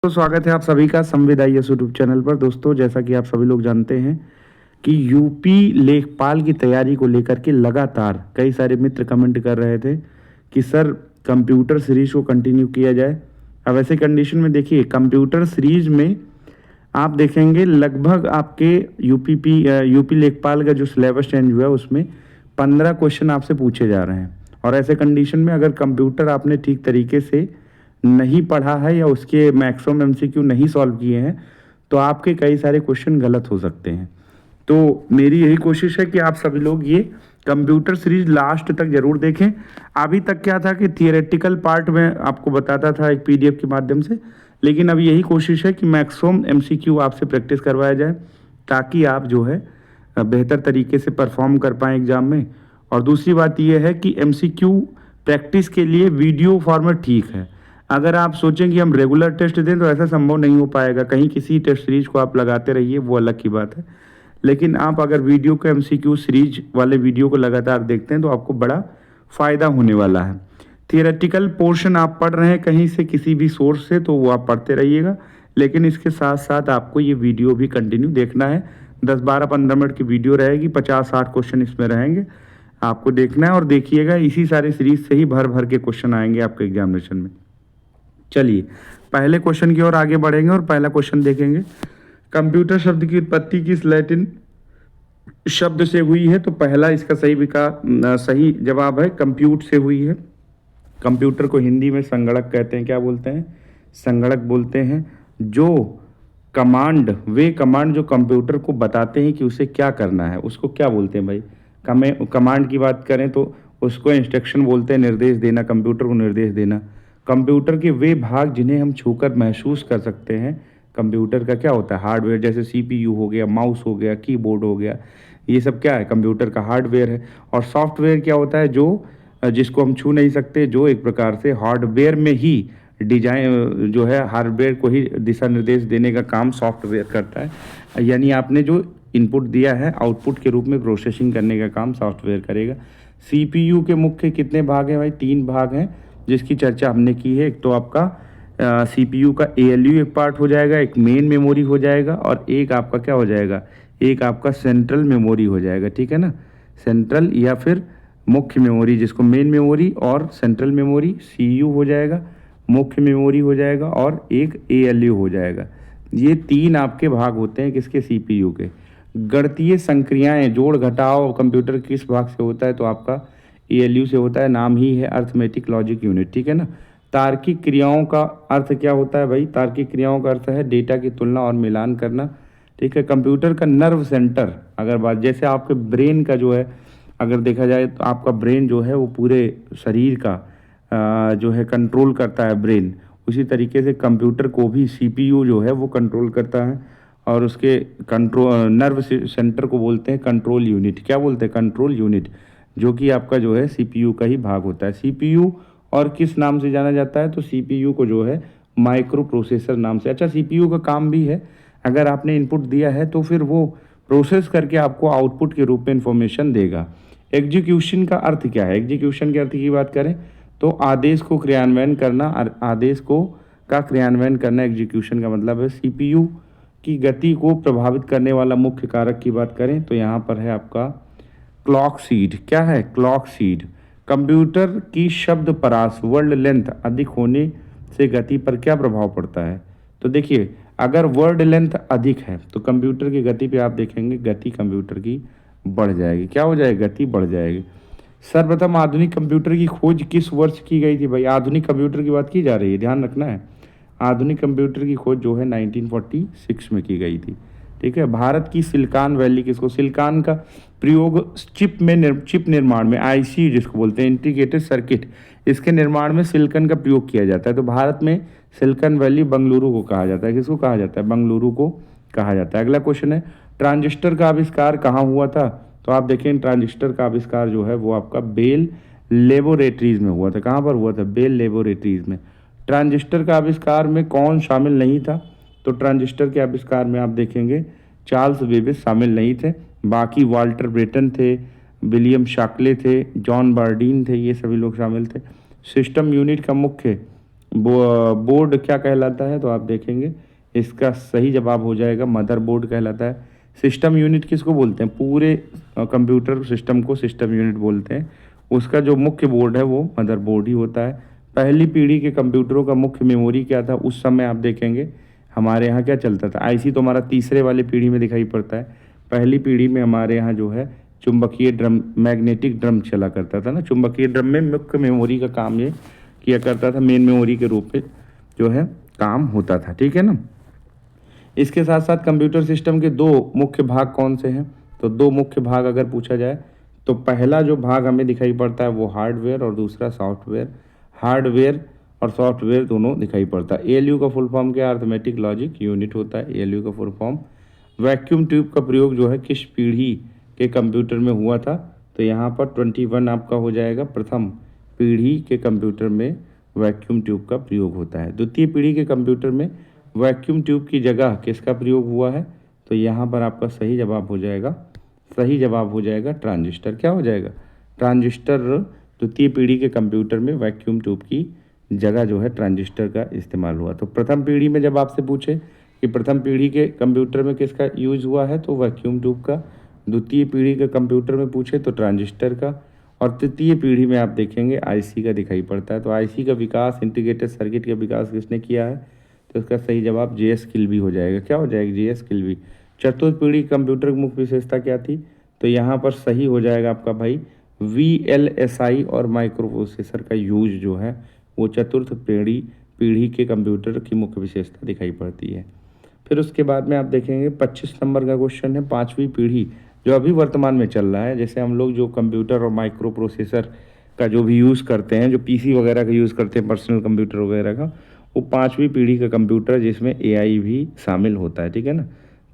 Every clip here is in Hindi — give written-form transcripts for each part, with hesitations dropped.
तो स्वागत है आप सभी का संविदा यूट्यूब चैनल पर। दोस्तों, जैसा कि आप सभी लोग जानते हैं कि यूपी लेखपाल की तैयारी को लेकर के लगातार कई सारे मित्र कमेंट कर रहे थे कि सर कंप्यूटर सीरीज को कंटिन्यू किया जाए। अब ऐसे कंडीशन में देखिए, कंप्यूटर सीरीज में आप देखेंगे लगभग आपके यूपी लेखपाल का जो सिलेबस चेंज हुआ है उसमें 15 क्वेश्चन आपसे पूछे जा रहे हैं। और ऐसे कंडीशन में अगर कंप्यूटर आपने ठीक तरीके से नहीं पढ़ा है या उसके मैक्सिमम एमसीक्यू नहीं सॉल्व किए हैं तो आपके कई सारे क्वेश्चन गलत हो सकते हैं। तो मेरी यही कोशिश है कि आप सभी लोग ये कंप्यूटर सीरीज लास्ट तक जरूर देखें। अभी तक क्या था कि थियोरेटिकल पार्ट में आपको बताता था एक पीडीएफ के माध्यम से, लेकिन अब यही कोशिश है कि मैक्सिमम एमसीक्यू आपसे प्रैक्टिस करवाया जाए ताकि आप जो है बेहतर तरीके से परफॉर्म कर पाएँ एग्ज़ाम में। और दूसरी बात यह है कि एमसीक्यू प्रैक्टिस के लिए वीडियो फॉर्मेट ठीक है। अगर आप सोचें कि हम रेगुलर टेस्ट दें तो ऐसा संभव नहीं हो पाएगा। कहीं किसी टेस्ट सीरीज को आप लगाते रहिए, वो अलग की बात है, लेकिन आप अगर वीडियो को एमसीक्यू सीरीज वाले वीडियो को लगातार देखते हैं तो आपको बड़ा फ़ायदा होने वाला है। थियोरेटिकल पोर्शन आप पढ़ रहे हैं कहीं से किसी भी सोर्स से तो वो आप पढ़ते रहिएगा, लेकिन इसके साथ साथ आपको ये वीडियो भी कंटिन्यू देखना है। 10 12 15 मिनट की वीडियो रहेगी, 50 60 क्वेश्चन इसमें रहेंगे, आपको देखना है। और देखिएगा, इसी सारे सीरीज से ही भर भर के क्वेश्चन आएंगे आपके एग्जामिनेशन में। चलिए पहले क्वेश्चन की ओर आगे बढ़ेंगे और पहला क्वेश्चन देखेंगे। कंप्यूटर शब्द की उत्पत्ति किस लैटिन शब्द से हुई है? तो पहला इसका सही जवाब है कंप्यूट से हुई है। कंप्यूटर को हिंदी में संगणक कहते हैं। क्या बोलते हैं? संगणक बोलते हैं। जो वे कमांड जो कंप्यूटर को बताते हैं कि उसे क्या करना है, उसको क्या बोलते हैं भाई? कमांड की बात करें तो उसको इंस्ट्रक्शन बोलते हैं, निर्देश देना, कंप्यूटर को निर्देश देना। कंप्यूटर के वे भाग जिन्हें हम छूकर महसूस कर सकते हैं, कंप्यूटर का क्या होता है? हार्डवेयर। जैसे सीपीयू हो गया, माउस हो गया, कीबोर्ड हो गया, ये सब क्या है? कंप्यूटर का हार्डवेयर है। और सॉफ्टवेयर क्या होता है? जिसको हम छू नहीं सकते, जो एक प्रकार से हार्डवेयर में ही डिजाइन जो है, हार्डवेयर को ही दिशा निर्देश देने का काम सॉफ्टवेयर करता है। यानी आपने जो इनपुट दिया है, आउटपुट के रूप में प्रोसेसिंग करने का काम सॉफ्टवेयर करेगा। सीपीयू के मुख्य कितने भाग हैं भाई? 3 भाग हैं जिसकी चर्चा हमने की है। एक तो आपका सीपीयू का एएलयू एक पार्ट हो जाएगा, एक मेन मेमोरी हो जाएगा, और एक आपका क्या हो जाएगा? एक आपका सेंट्रल मेमोरी हो जाएगा। ठीक है ना? सेंट्रल या फिर मुख्य मेमोरी, जिसको मेन मेमोरी और सेंट्रल मेमोरी, सीयू हो जाएगा, मुख्य मेमोरी हो जाएगा, और एक एएलयू हो जाएगा। ये 3 आपके भाग होते हैं किसके? सीपीयू के। गणितीय संक्रियाएं, जोड़ घटाव कंप्यूटर किस भाग से होता है? तो आपका एएलयू से होता है। नाम ही है अर्थमेटिक लॉजिक यूनिट। ठीक है ना? तार्किक क्रियाओं का अर्थ क्या होता है भाई? तार्किक क्रियाओं का अर्थ है डेटा की तुलना और मिलान करना। ठीक है? कंप्यूटर का नर्व सेंटर, अगर बात जैसे आपके ब्रेन का जो है, अगर देखा जाए तो आपका ब्रेन जो है वो पूरे शरीर का जो है कंट्रोल करता है ब्रेन। उसी तरीके से कंप्यूटर को भी सीपीयू जो है वो कंट्रोल करता है, और उसके नर्व सेंटर को बोलते हैं कंट्रोल यूनिट। क्या बोलते हैं? कंट्रोल यूनिट, जो कि आपका जो है सीपीयू का ही भाग होता है। सीपीयू और किस नाम से जाना जाता है? तो सीपीयू को जो है माइक्रो प्रोसेसर नाम से। अच्छा, सीपीयू का काम भी है, अगर आपने इनपुट दिया है तो फिर वो प्रोसेस करके आपको आउटपुट के रूप में इंफॉर्मेशन देगा। एग्जीक्यूशन का अर्थ क्या है? एग्जीक्यूशन के अर्थ की बात करें तो आदेश को क्रियान्वयन करना, आदेश को का क्रियान्वयन करना एग्जीक्यूशन का मतलब है। सीपीयू की गति को प्रभावित करने वाला मुख्य कारक की बात करें तो यहाँ पर है आपका क्लॉक सीड। क्या है? Clock seed. कंप्यूटर की शब्द परास, वर्ड लेंथ अधिक होने से गति पर क्या प्रभाव पड़ता है? तो देखिए, अगर वर्ड लेंथ अधिक है तो कंप्यूटर की गति पे आप देखेंगे गति कंप्यूटर की बढ़ जाएगी। क्या हो जाएगी? गति बढ़ जाएगी। सर्वप्रथम आधुनिक कंप्यूटर की खोज किस वर्ष की गई थी भाई? आधुनिक कंप्यूटर की बात की जा रही है, ध्यान रखना है। आधुनिक कंप्यूटर की खोज जो है 1946 में की गई थी। ठीक है? भारत की सिलिकॉन वैली किसको? सिलिकॉन का प्रयोग चिप निर्माण में, आईसी जिसको बोलते हैं, इंटीग्रेटेड सर्किट, इसके निर्माण में सिलिकॉन का प्रयोग किया जाता है। तो भारत में सिलिकॉन वैली बंगलुरु को कहा जाता है। किसको कहा जाता है? बंगलुरु को कहा जाता है। अगला क्वेश्चन है, ट्रांजिस्टर का आविष्कार कहाँ हुआ था? तो आप देखें, ट्रांजिस्टर का आविष्कार जो है वो आपका बेल लेबोरेटरीज में हुआ था। कहाँ पर हुआ था? बेल लेबोरेटरीज में। ट्रांजिस्टर का आविष्कार में कौन शामिल नहीं था? तो ट्रांजिस्टर के आविष्कार में आप देखेंगे चार्ल्स बेबेज शामिल नहीं थे, बाकी वाल्टर ब्रेटन थे, विलियम शाकले थे, जॉन बार्डीन थे, ये सभी लोग शामिल थे। सिस्टम यूनिट का मुख्य बोर्ड क्या कहलाता है, तो आप देखेंगे इसका सही जवाब हो जाएगा मदर बोर्ड कहलाता है। सिस्टम यूनिट किसको बोलते हैं, पूरे कंप्यूटर सिस्टम को सिस्टम यूनिट बोलते हैं। उसका जो मुख्य बोर्ड है वो मदर बोर्ड ही होता है। पहली पीढ़ी के कंप्यूटरों का मुख्य मेमोरी क्या था उस समय, आप देखेंगे हमारे यहाँ क्या चलता था। आईसी तो हमारा तीसरे वाले पीढ़ी में दिखाई पड़ता है। पहली पीढ़ी में हमारे यहाँ जो है चुंबकीय ड्रम, मैग्नेटिक ड्रम चला करता था ना। चुंबकीय ड्रम में मुख्य मेमोरी का काम ये किया करता था, मेन मेमोरी के रूप में जो है काम होता था, ठीक है ना। इसके साथ साथ कंप्यूटर सिस्टम के दो मुख्य भाग कौन से हैं, तो दो मुख्य भाग अगर पूछा जाए तो पहला जो भाग हमें दिखाई पड़ता है वो हार्डवेयर और दूसरा सॉफ्टवेयर। हार्डवेयर और सॉफ्टवेयर दोनों दिखाई पड़ता है। एएलयू का फुल फॉर्म क्या, अर्थमेटिक लॉजिक यूनिट होता है एएलयू का फुल फॉर्म। वैक्यूम ट्यूब का प्रयोग जो है किस पीढ़ी के कंप्यूटर में हुआ था, तो यहाँ पर 21 आपका हो जाएगा। प्रथम पीढ़ी के कंप्यूटर में वैक्यूम ट्यूब का प्रयोग होता है। द्वितीय पीढ़ी के कंप्यूटर में वैक्यूम ट्यूब की जगह किसका प्रयोग हुआ है, तो यहाँ पर आपका सही जवाब हो जाएगा, सही जवाब हो जाएगा ट्रांजिस्टर। क्या हो जाएगा, ट्रांजिस्टर। द्वितीय पीढ़ी के कंप्यूटर में वैक्यूम ट्यूब की जगह जो है ट्रांजिस्टर का इस्तेमाल हुआ। तो प्रथम पीढ़ी में जब आपसे पूछे कि प्रथम पीढ़ी के कंप्यूटर में किसका यूज हुआ है, तो वैक्यूम ट्यूब का। द्वितीय पीढ़ी के कंप्यूटर में पूछे तो ट्रांजिस्टर का। और तृतीय पीढ़ी में आप देखेंगे आईसी का दिखाई पड़ता है। तो आईसी का विकास, इंटीग्रेटेड सर्किट का विकास किसने किया है, तो इसका सही जवाब जेएस किल्बी हो जाएगा। क्या हो जाएगा, जेएस किल्बी। चतुर्थ पीढ़ी कंप्यूटर की मुख्य विशेषता क्या थी, तो यहाँ पर सही हो जाएगा आपका भाई वीएलएसआई और माइक्रो प्रोसेसर का यूज जो है वो चतुर्थ पीढ़ी के कंप्यूटर की मुख्य विशेषता दिखाई पड़ती है। फिर उसके बाद में आप देखेंगे 25 नंबर का क्वेश्चन है, पाँचवीं पीढ़ी जो अभी वर्तमान में चल रहा है। जैसे हम लोग जो कंप्यूटर और माइक्रो प्रोसेसर का जो भी यूज़ करते हैं, जो पीसी वगैरह का यूज़ करते हैं, पर्सनल कंप्यूटर वगैरह का, वो पाँचवीं पीढ़ी का कंप्यूटर जिसमें एआई भी शामिल होता है, ठीक है ना।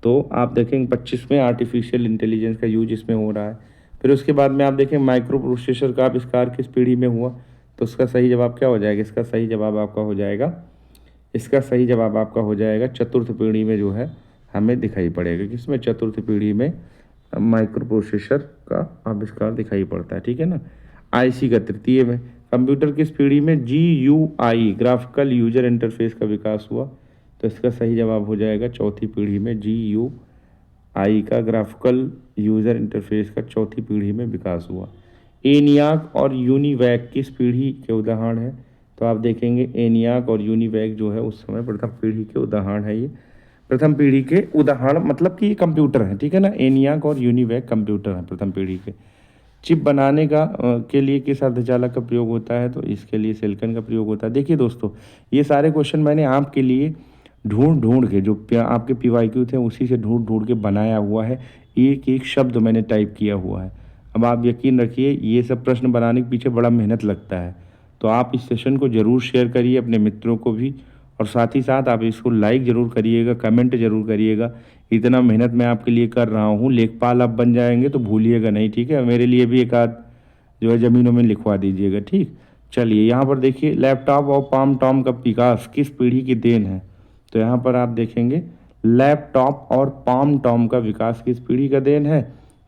तो आप देखेंगे 25 में आर्टिफिशियल इंटेलिजेंस का यूज इसमें हो रहा है। फिर उसके बाद में आप देखें माइक्रो प्रोसेसर का आविष्कार किस पीढ़ी में हुआ, तो उसका सही जवाब क्या हो जाएगा, इसका सही जवाब आपका हो जाएगा, इसका सही जवाब आपका हो जाएगा चतुर्थ पीढ़ी में जो है हमें दिखाई पड़ेगा। किसमें, चतुर्थ पीढ़ी में माइक्रो प्रोसेसर का आविष्कार दिखाई पड़ता है, ठीक है ना। आईसी का तृतीय में। कंप्यूटर किस पीढ़ी में जीयूआई ग्राफिकल यूजर इंटरफेस का विकास हुआ, तो इसका सही जवाब हो जाएगा चौथी पीढ़ी में। जीयूआई का ग्राफिकल यूजर इंटरफेस का चौथी पीढ़ी में विकास हुआ। एनियाक और यूनिवैक किस पीढ़ी के उदाहरण हैं, तो आप देखेंगे एनियाक और यूनिवैक जो है उस समय प्रथम पीढ़ी के उदाहरण है। ये प्रथम पीढ़ी के उदाहरण मतलब कि ये कंप्यूटर है, ठीक है ना। एनियाक और यूनिवैक कंप्यूटर है प्रथम पीढ़ी के। चिप बनाने का के लिए किस अर्धचालक का प्रयोग होता है, तो इसके लिए सिलिकॉन का प्रयोग होता है। देखिए दोस्तों, ये सारे क्वेश्चन मैंने आपके लिए ढूंढ ढूंढ के जो आपके पीवाईक्यू थे उसी से ढूंढ ढूंढ के बनाया हुआ है। एक एक शब्द मैंने टाइप किया हुआ है। अब आप यकीन रखिए ये सब प्रश्न बनाने के पीछे बड़ा मेहनत लगता है। तो आप इस सेशन को ज़रूर शेयर करिए अपने मित्रों को भी, और साथ ही साथ आप इसको लाइक ज़रूर करिएगा, कमेंट ज़रूर करिएगा। इतना मेहनत मैं आपके लिए कर रहा हूँ, लेखपाल आप बन जाएंगे तो भूलिएगा नहीं, ठीक है। मेरे लिए भी एक आध जो है ज़मीनों में लिखवा दीजिएगा, ठीक। चलिए यहाँ पर देखिए लैपटॉप और पाम टॉम का विकास किस पीढ़ी की देन है, तो यहाँ पर आप देखेंगे लैपटॉप और पाम टॉम का विकास किस पीढ़ी का देन है,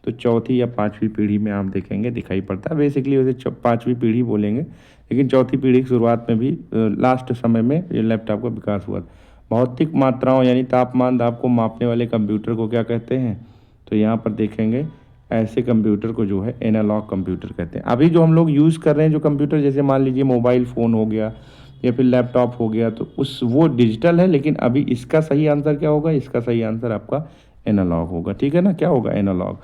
तो चौथी या पाँचवीं पीढ़ी में आप देखेंगे दिखाई पड़ता है। बेसिकली वैसे पाँचवीं पीढ़ी बोलेंगे, लेकिन चौथी पीढ़ी की शुरुआत में भी लास्ट समय में ये लैपटॉप का विकास हुआ। भौतिक मात्राओं यानी तापमान दाब को मापने वाले कंप्यूटर को क्या कहते हैं, तो यहाँ पर देखेंगे ऐसे कंप्यूटर को जो है एनालॉग कंप्यूटर कहते हैं। अभी जो हम लोग यूज़ कर रहे हैं जो कंप्यूटर, जैसे मान लीजिए मोबाइल फ़ोन हो गया या फिर लैपटॉप हो गया, तो वो डिजिटल है। लेकिन अभी इसका सही आंसर क्या होगा, इसका सही आंसर आपका एनालॉग होगा, ठीक है ना। क्या होगा, एनालॉग।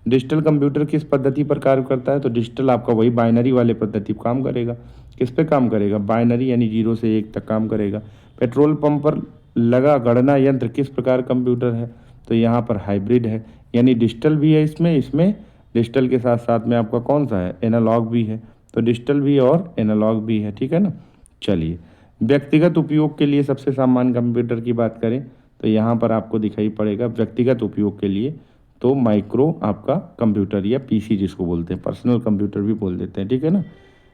डिजिटल कंप्यूटर किस पद्धति पर कार्य करता है, तो डिजिटल आपका वही बाइनरी वाले पद्धति पर काम करेगा। किस पे काम करेगा, बाइनरी यानी 0 से 1 तक काम करेगा। पेट्रोल पंप पर लगा गणना यंत्र किस प्रकार कंप्यूटर है, तो यहाँ पर हाइब्रिड है, यानी डिजिटल भी है इसमें डिजिटल के साथ साथ में आपका कौन सा है, एनालॉग भी है। तो डिजिटल भी और एनालॉग भी है, ठीक है ना। चलिए व्यक्तिगत उपयोग के लिए सबसे सामान्य कंप्यूटर की बात करें तो यहाँ पर आपको दिखाई पड़ेगा व्यक्तिगत उपयोग के लिए तो माइक्रो आपका कंप्यूटर या पीसी जिसको बोलते हैं, पर्सनल कंप्यूटर भी बोल देते हैं, ठीक है ना।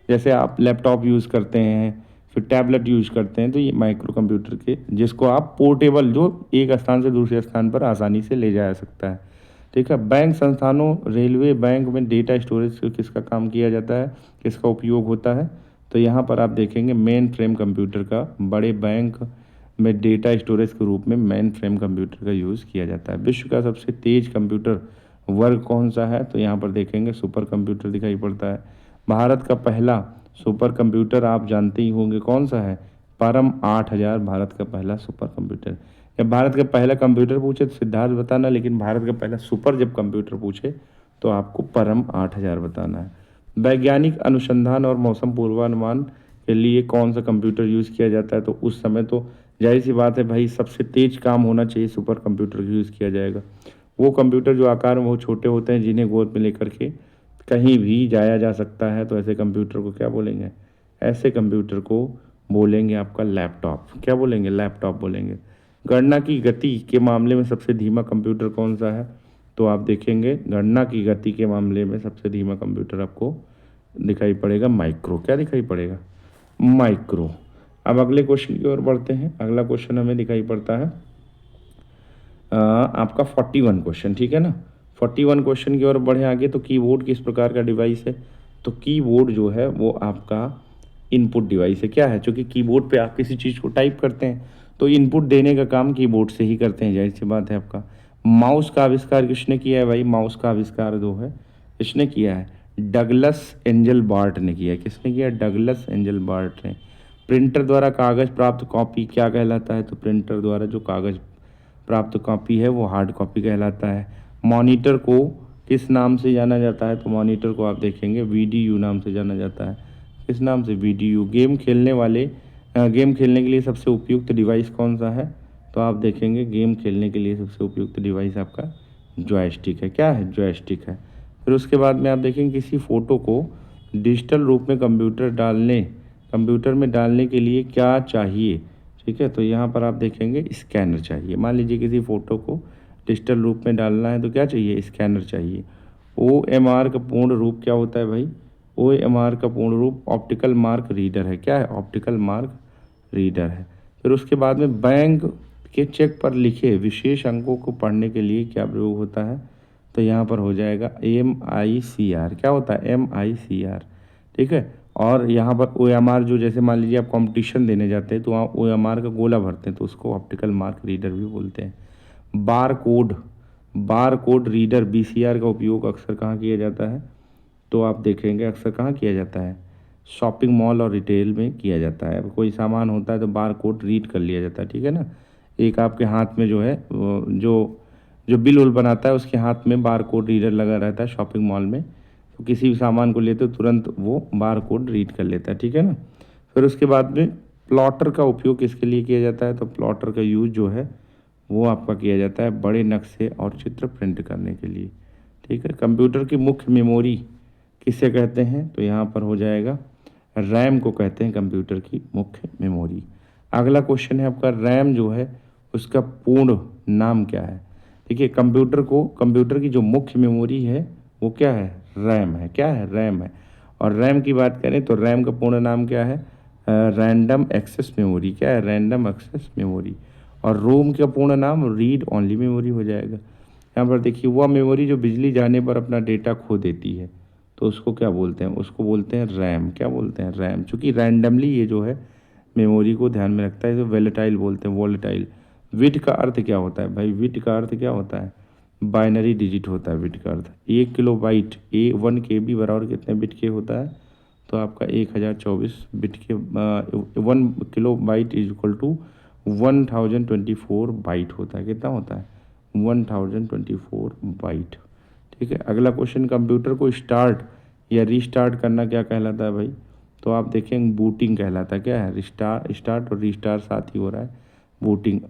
जैसे आप लैपटॉप यूज़ करते हैं, फिर टैबलेट यूज़ करते हैं, तो ये माइक्रो कंप्यूटर के जिसको आप पोर्टेबल, जो एक स्थान से दूसरे स्थान पर आसानी से ले जाया सकता है, ठीक है। बैंक संस्थानों, रेलवे बैंक में डेटा स्टोरेज किसका काम किया जाता है, किसका उपयोग होता है, तो यहाँ पर आप देखेंगे मेन फ्रेम कंप्यूटर का बड़े बैंक में डेटा स्टोरेज के रूप में मेन फ्रेम कंप्यूटर का यूज़ किया जाता है। विश्व का सबसे तेज कंप्यूटर वर्ग कौन सा है? तो यहाँ पर देखेंगे सुपर कंप्यूटर दिखाई पड़ता है। भारत का पहला सुपर कंप्यूटर आप जानते ही होंगे कौन सा है? परम 8000 भारत का पहला सुपर कंप्यूटर। जब भारत का पहला कंप्यूटर पूछे तो सिद्धार्थ बताना, लेकिन भारत का पहला सुपर जब कंप्यूटर पूछे तो आपको परम 8000 बताना है। वैज्ञानिक अनुसंधान और मौसम पूर्वानुमान के लिए कौन सा कंप्यूटर यूज़ किया जाता है? तो उस समय तो जाहिर सी बात है भाई, सबसे तेज काम होना चाहिए, सुपर कंप्यूटर यूज़ किया जाएगा। वो कंप्यूटर जो आकार में बहुत छोटे होते हैं, जिन्हें गोद में लेकर के कहीं भी जाया जा सकता है, तो ऐसे कंप्यूटर को क्या बोलेंगे? ऐसे कंप्यूटर को बोलेंगे आपका लैपटॉप। क्या बोलेंगे? लैपटॉप बोलेंगे। गणना की गति के मामले में सबसे धीमा कंप्यूटर कौन सा है? तो आप देखेंगे गणना की गति के मामले में सबसे धीमा कंप्यूटर आपको दिखाई पड़ेगा माइक्रो। क्या दिखाई पड़ेगा? माइक्रो। अब अगले क्वेश्चन की ओर बढ़ते हैं। अगला क्वेश्चन हमें दिखाई पड़ता है आपका 41 क्वेश्चन, ठीक है ना। 41 क्वेश्चन की ओर बढ़े आगे। तो कीबोर्ड किस प्रकार का डिवाइस है? तो कीबोर्ड जो है वो आपका इनपुट डिवाइस है। क्या है? चूँकि कीबोर्ड पे आप किसी चीज़ को टाइप करते हैं तो इनपुट देने का काम कीबोर्ड से ही करते हैं, जाहिर सी बात है आपका। माउस का आविष्कार किसने किया है भाई? माउस का आविष्कार जो है किसने किया है? डगलस एंजल बार्ट ने किया है। किसने किया? डगलस एंजल बार्ट ने। प्रिंटर द्वारा कागज़ प्राप्त कॉपी क्या कहलाता है? तो प्रिंटर द्वारा जो कागज़ प्राप्त कॉपी है वो हार्ड कॉपी कहलाता है। मॉनिटर को किस नाम से जाना जाता है? तो मॉनिटर को आप देखेंगे वीडीयू नाम से जाना जाता है। किस नाम से? वीडीयू। गेम खेलने के लिए सबसे उपयुक्त डिवाइस कौन सा है? तो आप देखेंगे गेम खेलने के लिए सबसे उपयुक्त डिवाइस आपका जॉयस्टिक है। क्या है? जॉयस्टिक है। फिर उसके बाद में आप देखेंगे किसी फ़ोटो को डिजिटल रूप में कंप्यूटर में डालने के लिए क्या चाहिए? ठीक है, तो यहाँ पर आप देखेंगे स्कैनर चाहिए। मान लीजिए किसी फ़ोटो को डिजिटल रूप में डालना है तो क्या चाहिए? स्कैनर चाहिए। OMR का पूर्ण रूप क्या होता है भाई? OMR का पूर्ण रूप ऑप्टिकल मार्क रीडर है। क्या है? ऑप्टिकल मार्क रीडर है। फिर उसके बाद में बैंक के चेक पर लिखे विशेष अंकों को पढ़ने के लिए क्या प्रयोग होता है? तो यहाँ पर हो जाएगा MICR। क्या होता है? MICR। ठीक है। और यहाँ पर OMR जो, जैसे मान लीजिए आप कंपटीशन देने जाते हैं तो वहाँ OMR का गोला भरते हैं तो उसको ऑप्टिकल मार्क रीडर भी बोलते हैं। बार कोड रीडर BCR का उपयोग अक्सर कहाँ किया जाता है? तो आप देखेंगे अक्सर कहाँ किया जाता है? शॉपिंग मॉल और रिटेल में किया जाता है। अब कोई सामान होता है तो बार कोड रीड कर लिया जाता है, ठीक है ना। एक आपके हाथ में जो है जो जो बिल उल बनाता है उसके हाथ में बार कोड रीडर लगा रहता है शॉपिंग मॉल में, तो किसी भी सामान को लेते हो तुरंत वो बार कोड रीड कर लेता है, ठीक है ना। फिर उसके बाद में प्लॉटर का उपयोग किसके लिए किया जाता है? तो प्लॉटर का यूज जो है वो आपका किया जाता है बड़े नक्शे और चित्र प्रिंट करने के लिए, ठीक है। कंप्यूटर की मुख्य मेमोरी किसे कहते हैं? तो यहाँ पर हो जाएगा रैम को कहते हैं कंप्यूटर की मुख्य मेमोरी। अगला क्वेश्चन है आपका रैम जो है उसका पूर्ण नाम क्या है? देखिए कंप्यूटर की जो मुख्य मेमोरी है वो क्या है? रैम है। क्या है? रैम है। और रैम की बात करें तो रैम का पूर्ण नाम क्या है? Random access memory. क्या है? Random access memory. और रोम का पूर्ण नाम रीड ओनली मेमोरी हो जाएगा। यहाँ पर देखिए वह मेमोरी जो बिजली जाने पर अपना डेटा खो देती है तो उसको क्या बोलते हैं? उसको बोलते हैं रैम। क्या बोलते हैं? रैम। चूँकि रैंडमली ये जो है मेमोरी को ध्यान में रखता है, इसे वोलेटाइल बोलते हैं, वोलेटाइल। विट का अर्थ क्या होता है भाई? विट का अर्थ क्या होता है? बाइनरी डिजिट होता है विट का अर्थ। 1 किलोबाइट 1 KB बराबर कितने बिट के होता है? तो आपका 1024 बिट के 1 kilobyte is equal to 1024 byte होता है। कितना होता है? 1024 बाइट। ठीक है। अगला क्वेश्चन, कंप्यूटर को स्टार्ट या रीस्टार्ट करना क्या कहलाता है भाई? तो आप देखेंगे बूटिंग कहलाता है। क्या है? स्टार्ट और रीस्टार्ट साथ ही हो रहा है, बूटिंग।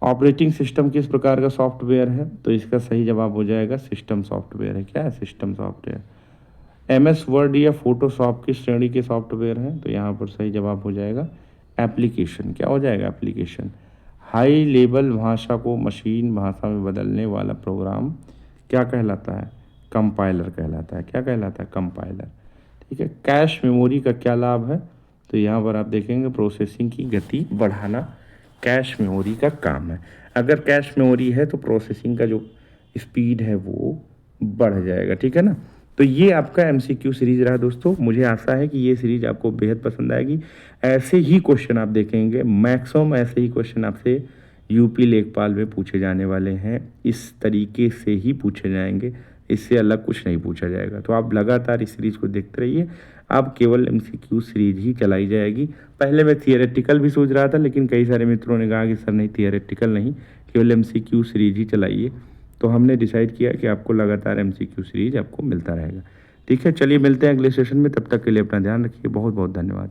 ऑपरेटिंग सिस्टम किस प्रकार का सॉफ्टवेयर है? तो इसका सही जवाब हो जाएगा सिस्टम सॉफ्टवेयर है। क्या है? System software. MS वर्ड या फोटोशॉप किस श्रेणी के सॉफ्टवेयर हैं? तो यहाँ पर सही जवाब हो जाएगा एप्लीकेशन। क्या हो जाएगा? एप्लीकेशन। हाई लेवल भाषा को मशीन भाषा में बदलने वाला प्रोग्राम क्या कहलाता है? कंपाइलर कहलाता है। क्या कहलाता है? कंपाइलर। ठीक है। कैश मेमोरी का क्या लाभ है? तो यहाँ पर आप देखेंगे प्रोसेसिंग की गति बढ़ाना कैश मेमोरी का काम है। अगर कैश मेमोरी है तो प्रोसेसिंग का जो स्पीड है वो बढ़ जाएगा, ठीक है ना। तो ये आपका MCQ सीरीज रहा दोस्तों। मुझे आशा है कि ये सीरीज आपको बेहद पसंद आएगी। ऐसे ही क्वेश्चन आप देखेंगे, मैक्सिमम ऐसे ही क्वेश्चन आपसे यूपी लेखपाल में पूछे जाने वाले हैं। इस तरीके से ही पूछे जाएंगे, इससे अलग कुछ नहीं पूछा जाएगा। तो आप लगातार इस सीरीज को देखते रहिए। अब केवल MCQ सीरीज ही चलाई जाएगी। पहले मैं थियरेटिकल भी सोच रहा था, लेकिन कई सारे मित्रों ने कहा कि सर नहीं, थियरेटिकल नहीं, केवल MCQ सीरीज ही चलाइए। तो हमने डिसाइड किया कि आपको लगातार MCQ सीरीज आपको मिलता रहेगा। ठीक है, चलिए मिलते हैं अगले सेशन में। तब तक के लिए अपना ध्यान रखिए। बहुत बहुत धन्यवाद।